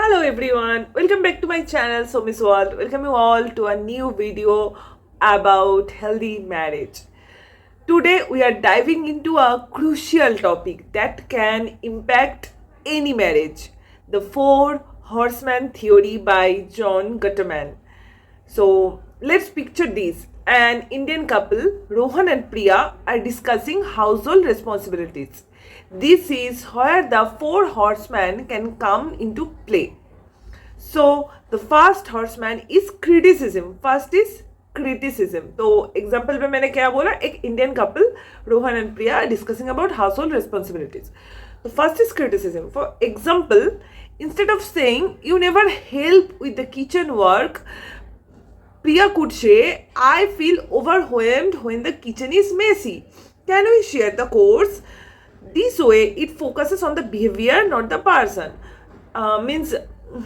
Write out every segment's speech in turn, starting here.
Hello everyone, welcome back to my channel Somi's World. Welcome you all to a new video about healthy marriage. Today we are diving into a crucial topic that can impact any marriage, the Four Horsemen Theory by John Gottman. So let's picture this. An Indian couple, Rohan and Priya, are discussing household responsibilities. This is where the four horsemen can come into play. So the first horseman is criticism. First is criticism. तो example में मैंने क्या बोला, एक Indian couple Rohan and Priya discussing about household responsibilities. तो first is criticism. For example, instead of saying you never help with the kitchen work, Priya could say, I feel overwhelmed when the kitchen is messy. Can we share the chores? This way it focuses on the behavior, not the person. Means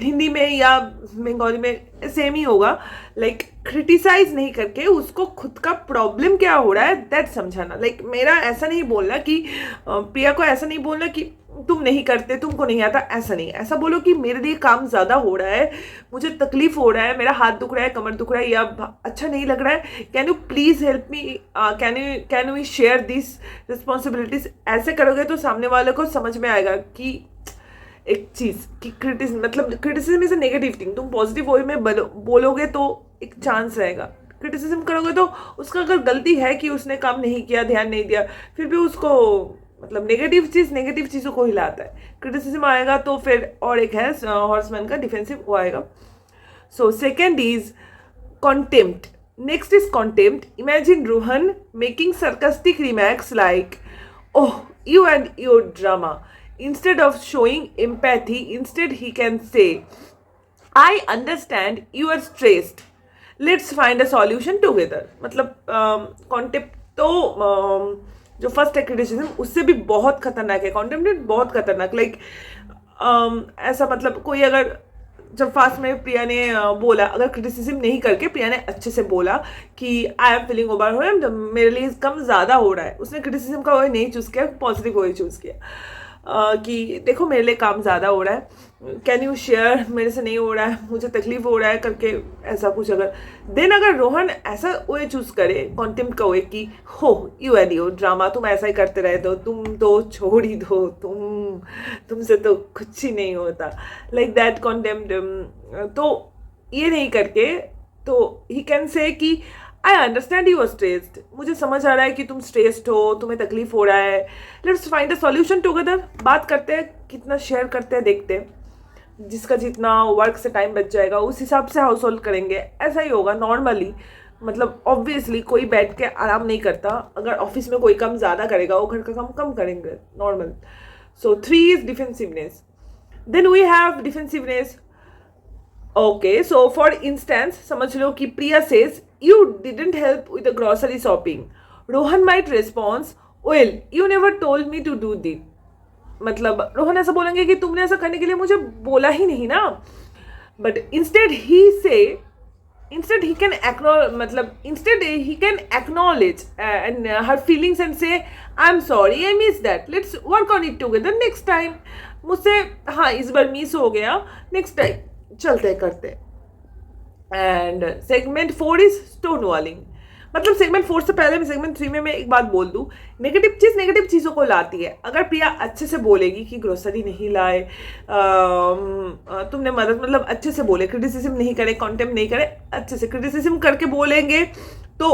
Hindi में या बंगाली में same ही होगा. Like criticise नहीं करके उसको खुद का problem क्या हो रहा है दैट समझाना. लाइक मेरा ऐसा नहीं बोलना कि प्रिया को ऐसा नहीं बोलना कि तुम नहीं करते, तुमको नहीं आता, ऐसा नहीं. ऐसा बोलो कि मेरे लिए काम ज़्यादा हो रहा है, मुझे तकलीफ हो रहा है, मेरा हाथ दुख रहा है, कमर दुख रहा है, या अच्छा नहीं लग रहा है, can you please help me, can we share this responsibilities. ऐसे करोगे तो सामने वाले को समझ में आएगा कि एक चीज़ कि criticism is a negative thing. तुम पॉजिटिव वे में बोलोगे तो एक चांस रहेगा. क्रिटिसिज्म करोगे तो उसका अगर गलती है कि उसने काम नहीं किया, ध्यान नहीं दिया, फिर भी उसको नेगेटिव चीज़ों को हिलाता है. क्रिटिसिज्म आएगा तो फिर और एक है हॉर्समैन का डिफेंसिव वो आएगा. So second is contempt. Next is contempt. Imagine Rohan making sarcastic remarks like, oh, you and your drama. Instead of showing empathy, instead he can say, I understand you are stressed. Let's find a solution together. मतलब contempt तो जो first है criticism उससे भी बहुत खतरनाक है. Contempt बहुत खतरनाक. लाइक ऐसा कोई अगर जब फास्ट में प्रिया ने बोला, अगर क्रिटिसिज्म नहीं करके प्रिया ने अच्छे से बोला कि आई एम फीलिंग ओवरवेल्म्ड, मेरे लिए कम ज़्यादा हो रहा है, उसने क्रिटिसिज्म का वे नहीं चूज़ किया, पॉजिटिव वे चूज़ किया कि देखो मेरे लिए काम ज़्यादा हो रहा है, कैन यू शेयर, मेरे से नहीं हो रहा है, मुझे तकलीफ हो रहा है करके ऐसा कुछ. अगर रोहन ऐसा वे चूज़ करे कॉन्टेम्प्ट का वे कि हो यू एंड यू ड्रामा, तुम ऐसा ही करते रहे दो, तुम तो छोड़ ही दो, तुमसे तो कुछ ही नहीं होता, लाइक दैट कॉन्टेम्प्ट. तो ये नहीं करके तो ही कैन से कि I understand you are stressed, मुझे समझ आ रहा है कि तुम स्ट्रेस्ड हो, तुम्हें तकलीफ हो रहा है, let's find a solution together. बात करते हैं, कितना शेयर करते हैं देखते हैं, जिसका जितना वर्क से टाइम बच जाएगा उस हिसाब से हाउस होल्ड करेंगे. ऐसा ही होगा नॉर्मली. ऑब्वियसली कोई बैठ के आराम नहीं करता. अगर ऑफिस में कोई काम ज़्यादा करेगा वो घर का काम कम करेंगे normal. So 3 is defensiveness. Then we have defensiveness. Okay, so for instance समझ लो कि Priya says you didn't help with the grocery shopping. Rohan might respond, well, you never told me to do this. Rohan ऐसा बोलेंगे कि तुमने ऐसा करने के लिए मुझे बोला ही नहीं ना. But instead he can acknowledge and her feelings and say, I'm sorry, I missed that. Let's work on it together next time. मुझसे हाँ इस बार मिस हो गया, नेक्स्ट टाइम चलते करते. And segment 4 is stone वॉलिंग. Segment 4 से पहले मैं सेगमेंट 3 में मैं एक बात बोल दूँ. नेगेटिव चीज़ों को लाती है. अगर प्रिया अच्छे से बोलेगी कि ग्रोसरी नहीं लाए, तुमने मदद अच्छे से बोले, क्रिटिसिज्म नहीं करे, कॉन्टेम्प्ट नहीं करे, अच्छे से क्रिटिसिज्म करके बोलेंगे तो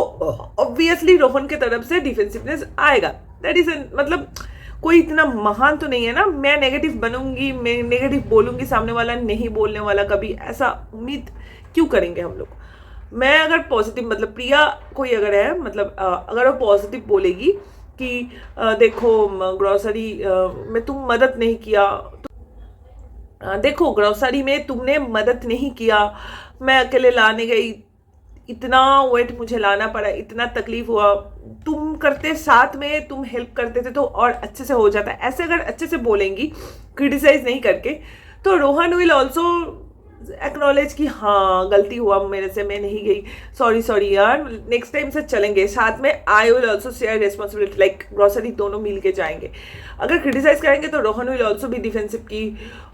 ऑब्वियसली रोहन के तरफ से डिफेंसिवनेस आएगा. दैट इज कोई इतना महान तो नहीं है ना, मैं नेगेटिव बनूंगी, मैं नेगेटिव बोलूंगी, सामने वाला नहीं बोलने वाला कभी, ऐसा उम्मीद क्यों करेंगे हम लोग. मैं अगर पॉजिटिव प्रिया कोई अगर है अगर वो पॉजिटिव बोलेगी कि देखो ग्रोसरी में तुम मदद नहीं किया, देखो ग्रोसरी में तुमने मदद नहीं किया, मैं अकेले लाने गई, इतना वेट मुझे लाना पड़ा, इतना तकलीफ हुआ, तुम करते साथ में, तुम हेल्प करते थे तो और अच्छे से हो जाता है. ऐसे अगर अच्छे से बोलेंगी क्रिटिसाइज नहीं करके तो रोहन विल ऑल्सो एक्नॉलेज कि हाँ गलती हुआ मेरे से, मैं नहीं गई, सॉरी यार, नेक्स्ट टाइम से चलेंगे साथ में। I will also share responsibility, like grocery दोनों मिल के जाएंगे। अगर क्रिटिसाइज करेंगे तो Rohan will also be defensive की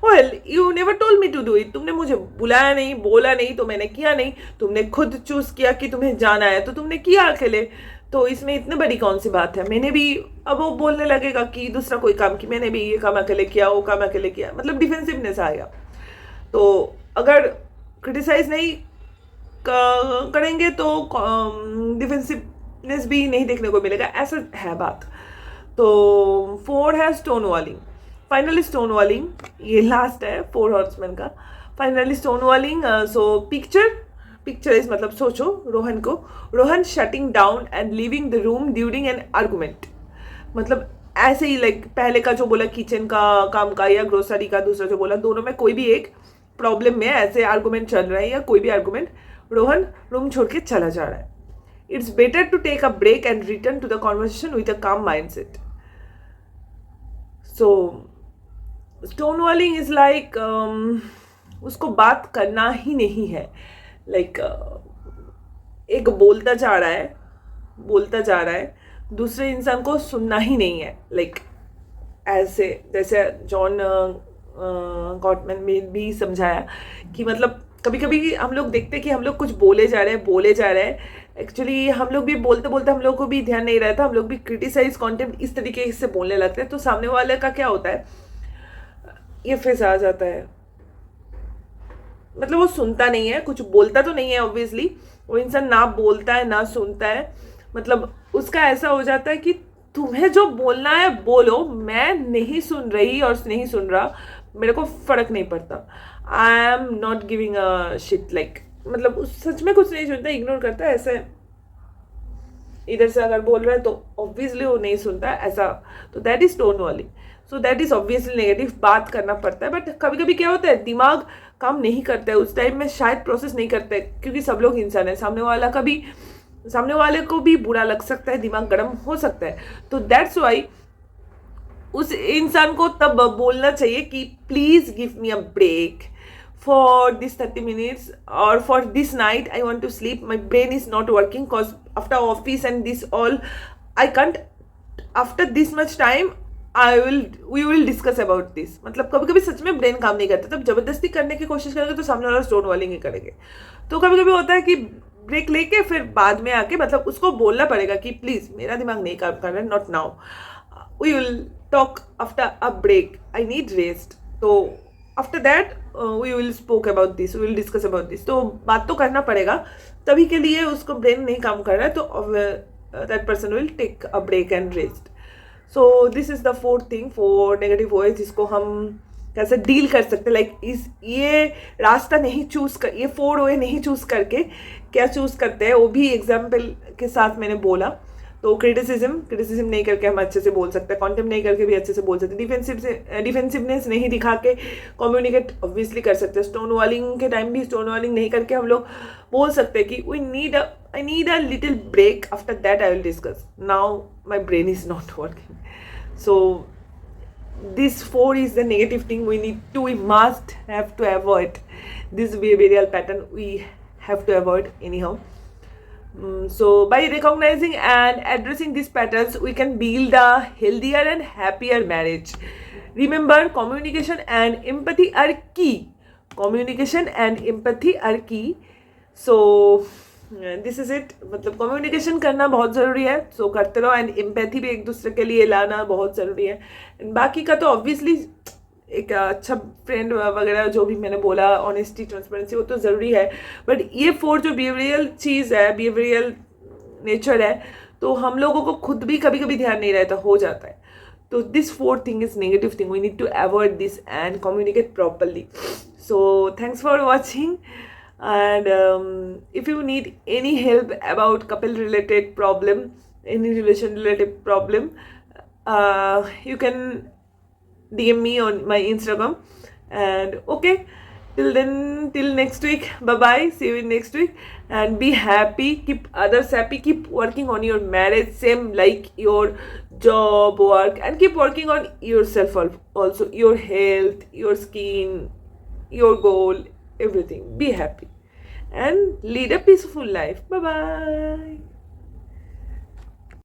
well you never told me to do it, तुमने मुझे बुलाया नहीं, बोला नहीं तो मैंने किया नहीं, तुमने खुद चूज किया कि तुम्हें जाना है तो तुमने किया अकेले, तो इसमें इतनी बड़ी कौन सी बात है। मैंने भी, अब वो बोलने लगेगा कि दूसरा कोई काम की, मैंने भी ये काम अकेले किया, वो काम अकेले किया, मतलब डिफेंसिवनेस आएगा। तो अगर क्रिटिसाइज नहीं करेंगे तो डिफेंसिवनेस भी नहीं देखने को मिलेगा, ऐसा है बात। तो 4 है stonewalling, finally stonewalling, ये लास्ट है 4 हॉर्समैन का, finally stonewalling. So picture is मतलब सोचो Rohan shutting down and leaving the room during an argument, मतलब ऐसे ही लाइक पहले का जो बोला किचन का काम का या ग्रोसरी का, दूसरा जो बोला, दोनों में कोई भी एक प्रॉब्लम में ऐसे आर्गुमेंट चल रहा है या कोई भी आर्गुमेंट, रोहन रूम छोड़ के चला जा रहा है। It's better to take a break and return to the conversation with a calm mindset. So stonewalling is like उसको बात करना ही नहीं है, लाइक एक बोलता जा रहा है, दूसरे इंसान को सुनना ही नहीं है, लाइक ऐसे जैसे जॉन गॉटमैन में भी समझाया कि मतलब कभी कभी हम लोग देखते हैं कि हम लोग कुछ बोले जा रहे हैं, एक्चुअली हम लोग भी बोलते हम लोग को भी ध्यान नहीं रहता, हम लोग भी क्रिटिसाइज कंटेंट इस तरीके से बोलने लगते हैं, तो सामने वाले का क्या होता है, ये फेस आ जाता है, मतलब वो सुनता नहीं है, कुछ बोलता तो नहीं है ऑब्वियसली, वो इंसान ना बोलता है ना सुनता है, मतलब उसका ऐसा हो जाता है कि तुम्हें जो बोलना है बोलो, मैं नहीं सुन रही और नहीं सुन रहा, मेरे को फर्क नहीं पड़ता, I am not giving a shit, like मतलब सच में कुछ नहीं सुनता, इग्नोर करता है, ऐसे इधर से अगर बोल रहा है तो ऑब्वियसली वो नहीं सुनता है ऐसा, तो that is tone वॉलिंग। So that is obviously negative, बात करना पड़ता है, बट कभी कभी क्या होता है दिमाग काम नहीं करता है उस टाइम में, शायद प्रोसेस नहीं करते क्योंकि सब लोग इंसान है, सामने वाले को भी बुरा लग सकता है, दिमाग गर्म हो सकता है, तो दैट्स वाई उस इंसान को तब बोलना चाहिए कि please give me a break for this 30 minutes or for this night I want to sleep, my brain is not working cause after office and this all I can't, after this much time we will discuss about this, मतलब कभी कभी सच में brain काम नहीं करता, तब जबरदस्ती करने की कोशिश करेंगे तो सामने वाला स्टोन वॉलिंग ही करेंगे। तो कभी कभी होता है कि ब्रेक लेके फिर बाद में आके मतलब उसको बोलना पड़ेगा कि प्लीज मेरा दिमाग नहीं काम कर रहा है, not now, we will talk after a break, I need rest, तो after that we will spoke about this, we will discuss about this, तो बात तो करना पड़ेगा, तभी के लिए उसको ब्रेन नहीं काम कर रहा है तो that person will take a break and rest. So this is the 4th thing for negative voice, जिसको हम कैसे डील कर सकते हैं, लाइक ये रास्ता नहीं चूज कर, ये 4 वे नहीं चूज करके क्या चूज करते हैं वो भी एग्जाम्पल के साथ मैंने बोला। तो क्रिटिसिज्म नहीं करके हम अच्छे से बोल सकते हैं, कॉन्टेम्प्ट नहीं करके भी अच्छे से बोल सकते हैं, डिफेंसिवनेस नहीं दिखा के कम्युनिकेट ऑब्वियसली कर सकते हैं, स्टोन वॉलिंग के टाइम भी स्टोन वॉलिंग नहीं करके हम लोग बोल सकते हैं कि I need a little break, after that I will discuss, now my brain is not working. So this 4 is the negative thing we must have to avoid, this behavioral pattern we have to avoid anyhow. So by recognizing and addressing these patterns we can build a healthier and happier marriage. Remember, communication and empathy are key. So this is it, मतलब communication करना बहुत ज़रूरी है, सो करते रहो, and empathy भी एक दूसरे के लिए लाना बहुत ज़रूरी है, एंड बाकी का तो ऑब्वियसली एक अच्छा फ्रेंड वगैरह जो भी मैंने बोला, ऑनेस्टी ट्रांसपेरेंसी, वो तो ज़रूरी है, बट ये 4 जो बिहेवियरल चीज़ है, बिहेवियरल नेचर है, तो हम लोगों को खुद भी कभी कभी ध्यान नहीं रहता, हो जाता है, तो this 4th thing is negative thing, we need to avoid this and communicate properly. So thanks for watching, and if you need any help about couple related problem, any relation related problem, you can DM me on my Instagram, and okay, till next week, bye bye, see you in next week, and be happy, keep others happy, keep working on your marriage, same like your job work, and keep working on yourself also, your health, your skin, your goal, everything. Be happy and lead a peaceful life. Bye bye.